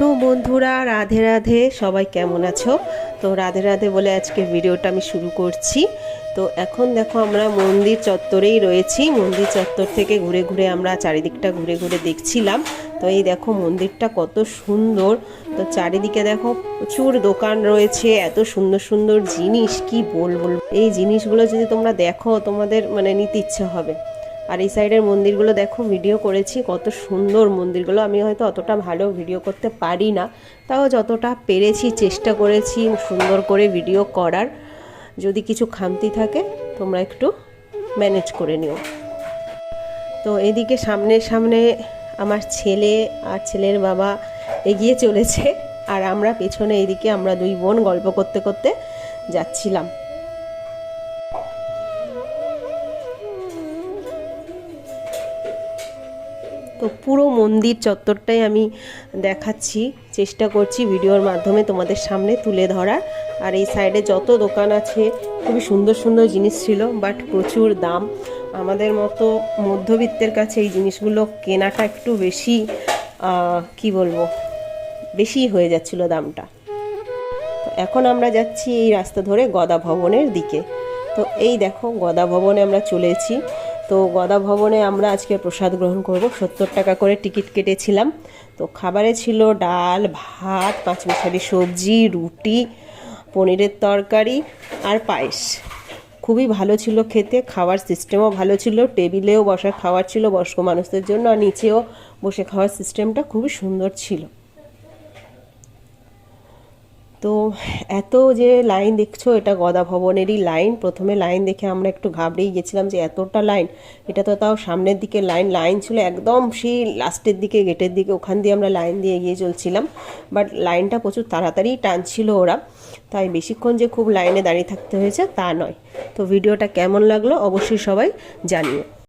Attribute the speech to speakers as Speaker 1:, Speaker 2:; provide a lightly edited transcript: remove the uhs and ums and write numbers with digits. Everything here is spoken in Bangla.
Speaker 1: তো বন্ধুরা, রাধে রাধে, সবাই কেমন আছো? তো রাধে রাধে বলে আজকের ভিডিওটা আমি শুরু করছি। তো এখন দেখো আমরা মন্দির চত্বরেই রয়েছি। মন্দির চত্বর থেকে ঘুরে ঘুরে আমরা চারিদিকটা ঘুরে ঘুরে দেখছিলাম। তো এই দেখো মন্দিরটা কত সুন্দর। তো চারিদিকে দেখো প্রচুর দোকান রয়েছে, এত সুন্দর সুন্দর জিনিস, কি বলবো। এই জিনিসগুলো যদি তোমরা দেখো তোমাদের নিতে ইচ্ছে হবে। আর এই সাইডের মন্দিরগুলো দেখো, ভিডিও করেছি, কত সুন্দর মন্দিরগুলো। আমি হয়তো অতটা ভালো ভিডিও করতে পারি না, তাও যতটা পেরেছি চেষ্টা করেছি সুন্দর করে ভিডিও করার। যদি কিছু খামতি থাকে তোমরা একটু ম্যানেজ করে নিও। তো এদিকে সামনে সামনে আমার ছেলে আর ছেলের বাবা এগিয়ে চলেছে, আর আমরা পেছনে এদিকে আমরা দুই বোন গল্প করতে করতে যাচ্ছিলাম। তো পুরো মন্দির চত্বরটাই আমি দেখাচ্ছি, চেষ্টা করছি ভিডিওর মাধ্যমে তোমাদের সামনে তুলে ধরার। আর এই সাইডে যত দোকান আছে খুবই সুন্দর সুন্দর জিনিস ছিল, বাট প্রচুর দাম। আমাদের মতো মধ্যবিত্তের কাছে এই জিনিসগুলো কেনাটা একটু বেশি, কি বলবো, বেশি হয়ে যাচ্ছিল দামটা। তো এখন আমরা যাচ্ছি এই রাস্তা ধরে গদা ভবনের দিকে। তো এই দেখো গদা ভবনে আমরা চলেছি। তো গদা ভবনে আমরা আজকে প্রসাদ গ্রহণ করব। 70 টাকা করে টিকিট কেটেছিলাম। তো খাবারে ছিল ডাল, ভাত, পাঁচমিশালি সবজি, রুটি, পনিরের তরকারি আর পায়েস। খুবই ভালো ছিল খেতে, খাওয়ার সিস্টেমও ভালো ছিল। টেবিলেও বসার খাওয়ার ছিল বয়স্ক মানুষদের জন্য, আর নিচেও বসে খাওয়ার সিস্টেমটা খুবই সুন্দর ছিল। তো এত যে লাইন দেখছো, এটা গদা ভবনেরই লাইন। প্রথমে লাইন দেখে আমরা একটু ঘাবড়েই গেছিলাম যে এতটা লাইন। এটা তো তাও সামনের দিকে লাইন ছিল একদম সেই লাস্টের দিকে, গেটের দিকে, ওখান দিয়ে আমরা লাইন দিয়ে এগিয়ে চলছিলাম। বাট লাইনটা প্রচুর তাড়াতাড়ি টানছিল ওরা, তাই বেশিক্ষণ যে খুব লাইনে দাঁড়িয়ে থাকতে হয়েছে তা নয়। তো ভিডিওটা কেমন লাগলো অবশ্যই সবাই জানিও।